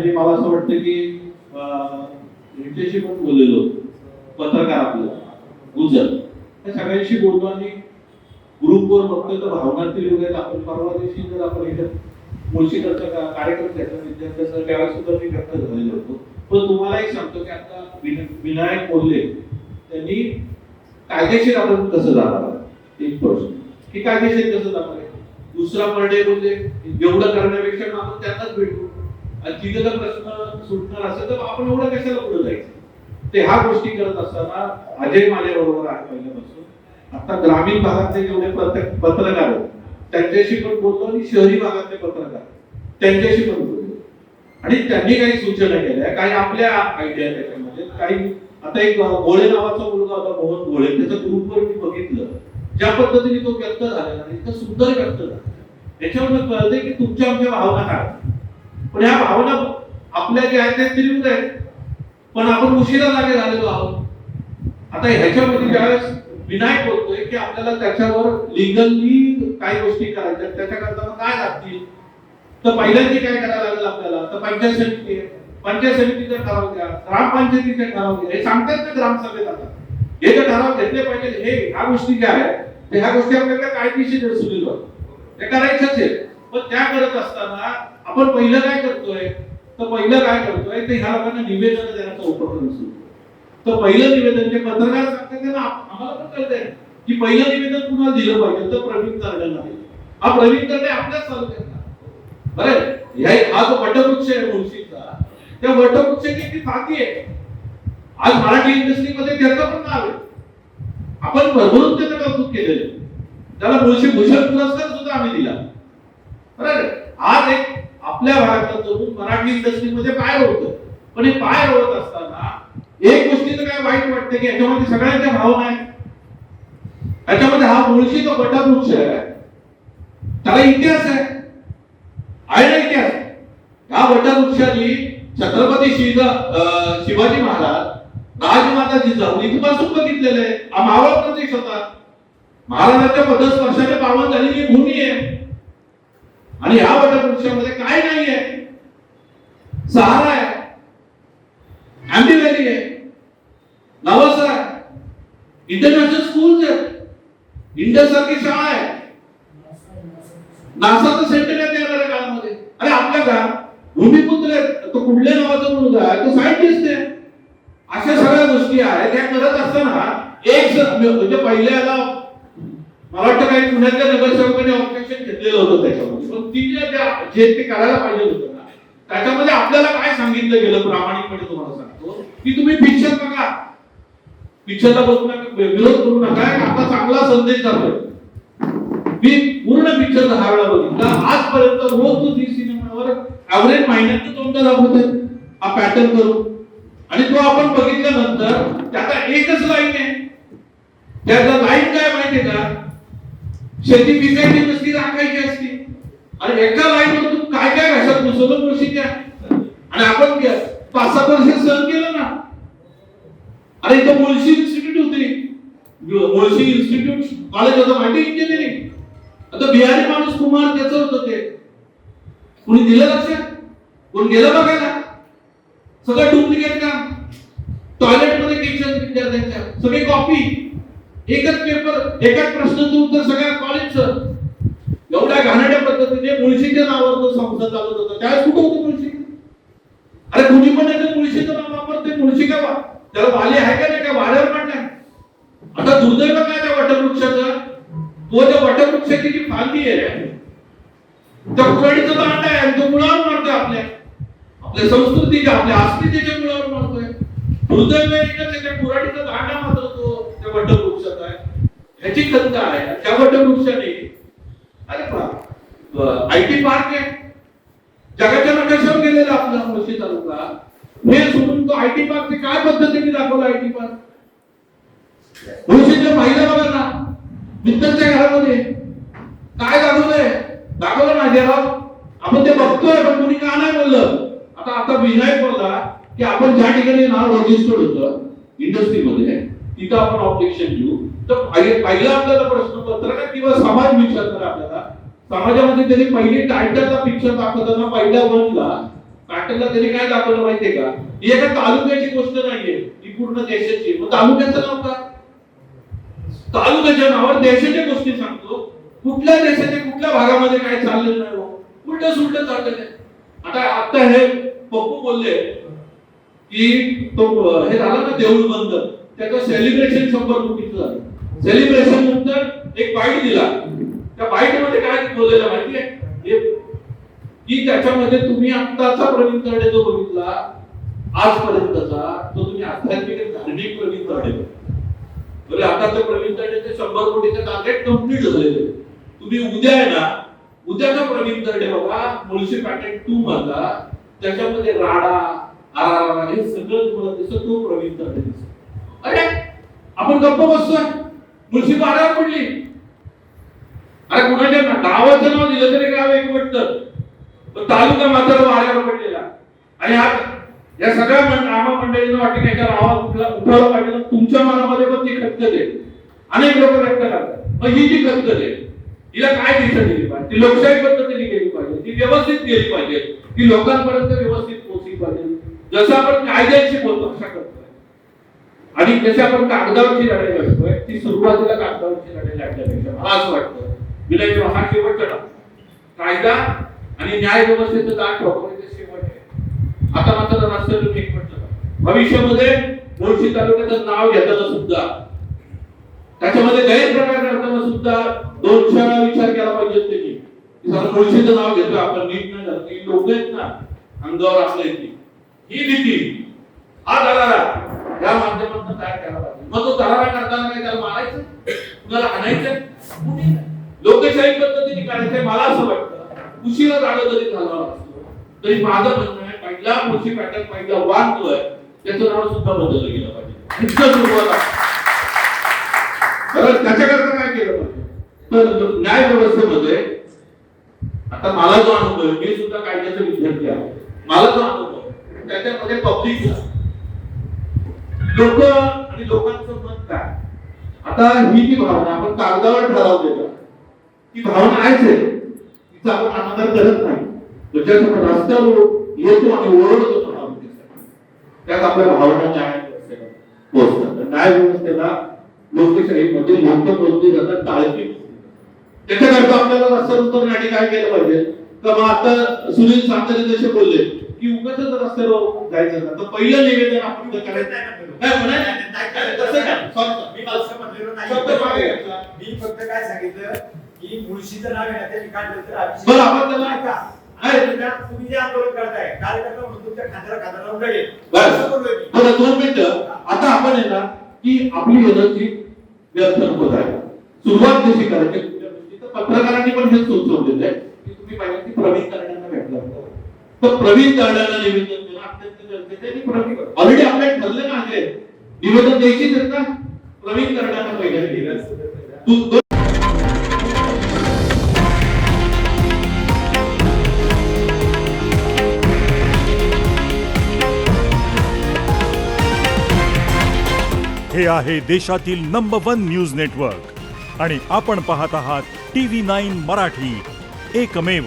मी मला असं वाटतं की यांच्याशी पण बोललेलो पत्रकार आपलं गुजर त्या सगळ्यांशी बोललो आणि ग्रुपवर बघतोय तर भावनातील वगैरे आपण परवा दिवशी जर आपण इथं मुळशीकरचा कार्यक्रम घेतला विद्यार्थ्यांचा त्यावेळेस सुद्धा मी व्यक्त झालेलो होतो. पण तुम्हाला एक सांगतो की आता विनायक बोलले त्यांनी कायदेशीर आपण कसं जाणार एक प्रश्न की कायदेशीर कसं जाणार आहे. दुसरा पर्डे बोलले एवढं करण्यापेक्षा आपण त्यांनाच भेटू आणि तिथे जर प्रश्न सुटणार असेल तर आपण एवढं कशाला पुढे जायचं. ते ह्या गोष्टी करत असताना अजय माझ्या बरोबर आहे पहिल्यापासून. आता ग्रामीण भागातले जेवढे पत्रकार आहेत त्यांच्याशी पण बोललो आणि शहरी भागातले पत्रकार त्यांच्याशी पण बोललो आणि त्यांनी काही सूचना केल्या काही आपल्या आयडिया त्याच्यामध्ये काही. आता एक गोळे नावाचा मुलगा होता मोहन गोळे त्याच्या ग्रुपवर मी बघितलं ज्या पद्धतीने तो व्यक्त झालेला इतकं सुंदर व्यक्त झाला. याच्यावर कळते की तुमच्या आमच्या भावना काय पण ह्या भावना आपल्या ज्या आहेत त्या तीव्र आहेत पण आपण उशिरा जागे झालेलो आहोत. आता ह्याच्यामध्ये ज्यावेळेस विनायक बोलतोय की आपल्याला त्याच्यावर लिगली काही गोष्टी करायच्या त्याच्याकरता काय लागतील तर पहिल्यांदा काय करायला लागेल आपल्याला तर पंचायत समितीचा ठराव घ्या ग्रामपंचायतीचा ठराव घ्या हे सांगतात ना ग्रामसभेत. आता हे जे ठराव घेतले पाहिजे हे ह्या गोष्टी ज्या आहेत ह्या गोष्टी आपल्याला कायदेशीर सुरू ते करायचंच आहे. पण त्या करत असताना आपण पहिलं काय करतोय तर ह्या लोकांना निवेदन देण्याचा उपक्रम सुरू. तर पहिलं निवेदन जे पत्रकार सांगतात ना आम्हाला पण कळतंय की पहिलं निवेदन कुणाला दिलं पाहिजे तर प्रवीण तरडेंना दिलं. हा प्रवीण तरडे आपल्याच तालुक्यातला बरं हा जो वटवृक्ष आहे मुळशीचा त्या वटवृक्षाची ती फाती आहे. आज मराठी इंडस्ट्रीमध्ये त्याचं पण नाव आहे. आपण भरभरून त्याचं कौतुक केलेलं त्याला मुळशी भूषण पुरस्कार सुद्धा आम्ही दिला. बरोबर आज एक आपल्या भागातला तरुण मराठी इंडस्ट्रीमध्ये पाय रोवतो पण हे पाय रोवत असताना एक गोष्टीचं काय वाईट वाटतं की याच्यामध्ये सगळ्यांच्या भावना आहेत. याच्यामध्ये हा मुळशीचा वटवृक्ष आहे त्याला इतिहास आहे ना इतिहास. या वटवृक्षाची छत्रपती शिवाजी महाराज राजमाता जिजाऊ इथपासून बघितलेलं आहे. हा मावळ प्रदेश होता. महाराजांच्या पदस्पर्शाने पावन झालेली भूमी आहे आणि या वटवृक्षामध्ये काय नाहीये. सहारा आहे आंबी व्हॅली आहे नवसा आहे इंटरनॅशनल स्कूल्स आहेत इंडस सारखी शाळा आहे नासाचं सेंटर आहे त्या काळामध्ये. अरे आपल्या का भूमिपुत्र तो कुठल्या नावाचा मुलगा आहे तो सायंटिस्ट आहे. अशा सगळ्या गोष्टी आहेत त्या करत असताना एक म्हणजे पहिल्याला मला वाटतं काही पुण्यातल्या नगरसेवकांनी ऑब्जेक्शन घेतलेलं होतं त्याच्यामध्ये. पण ती जे ते करायला पाहिजे होतं ना त्याच्यामध्ये आपल्याला काय सांगितलं गेलं प्रामाणिकपणे तुम्हाला सांगतो की तुम्ही पिक्चर बघा पिक्चरला बघू नका विरोध करू नका. आता चांगला संदेश जातोय. मी पूर्ण पिक्चर 10 वेळा बघितला आजपर्यंत रोज तो झी सिनेमावर ऍव्हरेज महिन्यात तोंड दाखवतोय हा पॅटर्न करून आणि तो आपण बघितल्यानंतर त्याचा एकच लाईन आहे. त्याचा लाईन काय माहितीये का शेती पिकायची नसती राखायची असती आणि एका लाईनवर तू काय काय भाषात घुसवलं मुळशीच्या आणि आपण 5-7 वर्ष सहन केलं ना. अरे इथं मुळशी इन्स्टिट्यूट होती मुळशी इन्स्टिट्यूट कॉलेज होतं माहिती इंजिनिअरिंग. आता बिहारी माणूस कुमार त्याचं होतं ते कुणी दिलं लक्षात कोण गेलं बघायला. सगळं डुप्लिकेट काम टॉयलेट मध्ये किचन विद्यार्थ्यांच्या सगळी कॉपी एकच पेपर एकच प्रश्नाचं उत्तर सगळ्या कॉलेजचं. एवढ्या घाणेरड्या पद्धतीने मुळशीच्या नावावर संस्था चालत होता त्यावेळेस कुठं होतं मुळशी. अरे कुणी पण येतं मुळशीचं नाव वापरते मुळशी का त्याला वाली आहे का नाही का वाड्यावर मांडलाय. आता दुर्दैव काय त्या वटवृक्षाचं तो ज्या वटवृक्षाची जी फांदी आहे त्या कुराडीचा दांडा आहे आणि तो मुळावर मारतोय आपल्या संस्कृतीच्या आपल्या अस्मितेच्या मुळावर मारतोय. दुर्दैव एकच त्या कुराडीचा दांडा मात्र तो त्या वटवृक्षाचा आहे. ह्याची खंत आहे त्या वटवृक्षाने अरे आयटी पार्क आहे जगाच्या नकाशावर गेलेला आपला मुळशी तालुका हे सोडून तो आयटी पार्क काय पद्धतीने दाखवला. आयटी पार्क मुळशीच्या महिला बघा ना मित्रांच्या घरामध्ये काय दाखवलं ना जरा आपण ते बघतोय पण कोणी का नाही बोललं. आता विनायक बोलला की आपण ज्या ठिकाणी नाव रजिस्टर्ड होतं इंडस्ट्रीमध्ये तिथं आपण ऑब्जेक्शन घेऊ. तर पहिला आपल्याला प्रश्न पत्रकार किंवा समाज विचारणार आपल्याला समाजामध्ये त्यांनी पहिली टायटलला पिक्चर दाखवताना पहिल्या वनला पॅटर्नला त्यांनी काय दाखवलं माहितीये का, ही एका तालुक्याची गोष्ट नाहीये, ही पूर्ण देशाची. मग तालुक्याचं नाव का? तालुक्याच्या नावावर देशाच्या गोष्टी सांगतो. कुठल्या देशाच्या कुठल्या भागामध्ये काय चाललेलं नाही, उलट सुलट चाललेलं आहे. आता हे पप्पू बोलले की तो हे झालं ना देऊळ बंद, त्याचं सेलिब्रेशन 100 कोटीचं झालं. सेलिब्रेशन नंतर एक बाईट दिला. त्या बाईट मध्ये काय बोललेलं माहितीये की त्याच्यामध्ये तुम्ही आत्ताचा प्रवीण तरडे जो बघितला आजपर्यंतचा, तो तुम्ही आध्यात्मिक धार्मिक प्रवीण तरडे बरं. आता तर प्रवीण तरडेचे 100 कोटीचे टार्गेट कंप्लीट झालेले. तुम्ही उद्या आहे ना, उद्याचा प्रवीण तरडे बघा, मुळशी पॅटर्न 2 मधला, त्याच्यामध्ये राडा आरा हे सगळं तुम्हाला दिसत, तो प्रवीण तरडे दिसत. अरे आपण गप्प बसतोय, मुळशी पारावर पडली. अरे कुणाच्या गावाचं नाव दिलं तरी गाव एक वाटतं, पण तालुका मात्र वाऱ्यावर पडलेला. आणि या सगळ्या आम्हा मंडळींना वाटतं की नावाला उठवलं पाहिजे. तुमच्या मनामध्ये पण ती खतखत आहे, अनेक लोक व्यक्त करतात. मग ही जी खतखत आहे हिला काय दिशा दिली पाहिजे? ती लोकशाही पद्धतीने गेली पाहिजे, ती व्यवस्थित गेली पाहिजे, ती लोकांपर्यंत व्यवस्थित पोहोचली पाहिजे. जसं आपण कायद्याची बोलतो करतोय आणि जसे आपण कागदावरची लढाई लढतोय, ती सुरुवातीला कागदावरची लढाई लढण्यापेक्षा मला असं वाटतं विनायक हा शेवटचा कायदा आणि न्याय व्यवस्थेचं दाट ठोकवायचं शेवट आहे. आता मात्र राष्ट्रीय एक म्हटलं भविष्यामध्ये मुळशी तालुक्याचं नाव घेताना सुद्धा, त्याच्यामध्ये गैरप्रकार करताना सुद्धा 2 वेळा विचार केला पाहिजे त्यांनी की सर मुळशीचं नाव घेतोय आपण, नीट नाही झालं की लोक आहेत ना अंगावर आपल्या येते ही भीती, हा दरारा या माध्यमातून तयार केला पाहिजे. मग तो दरारा करताना काय त्याला मारायचं, कुणाला आणायचं, लोकशाही पद्धतीने करायचंय. मला असं वाटतं उशिरा झालं जरी झाला असतो तरी माझं म्हणणं आहे पहिला मुळशी पॅटर्न पहिला वाद जो आहे त्याचं नाव सुद्धा बदललं गेलं पाहिजे. सुरुवात त्याच्याकरता काय केलं पाहिजे तर न्याय व्यवस्थेमध्ये आता मला जो अनुभव आहे, मी सुद्धा कायद्याचा विद्यार्थी आहे, मला जो अनुभव आहे त्याच्यामध्ये पब्लिक लोक आणि लोकांचं मत काय. आता ही जी भावना आपण कागदावर ठरवलेलं ती भावना आहेच आहे, तिचा आपण अनादर करत नाही. ज्याच्यासमोर रस्त्यावर येतो आणि ओरडतो त्यात आपल्या भावना न्याय व्यवस्थेला पोहोचतात. न्याय व्यवस्थेला लोकशाहीमध्ये लोक बोलली जातात टाळकी. त्याच्याकरता आपल्याला रस्त्यावर उतरण्यासाठी काय केलं पाहिजे तर मग आता सुनील सातरे जसे बोलले की उगाच रस्त्यावर जायचं ना, तर पहिलं निवेदन आपण करायचं मी फक्त काय सांगितलं की मुळशीचं नाव घेण्याचे काढलं तर बरं आपण त्याला तुम्ही जे आंदोलन करताय कार्यकर्ता म्हणून तुमच्या खात्याला लावून लागेल. बरं 2 मिनिटं. आता आपण आहे ना की आपली एनर्जी व्यर्थ नको जायला, सुरुवात कशी करायची तर पत्रकारांनी पण हे सुचवलेलं आहे की तुम्ही पहिल्यांदा प्रवीण तरड्यांना भेटला तर प्रवीण तरड्यांना निवेदन देणं अत्यंत गरजेचं आहे. ऑलरेडी आपल्याला ठरलं ना आहे निवेदन द्यायचीच आहेत ना प्रवीण तरड्यांना पहिल्यांदा. हे आहे देशातील नंबर 1 न्यूज नेटवर्क आणि आपण पाहत आहात TV9 मराठी, एकमेव.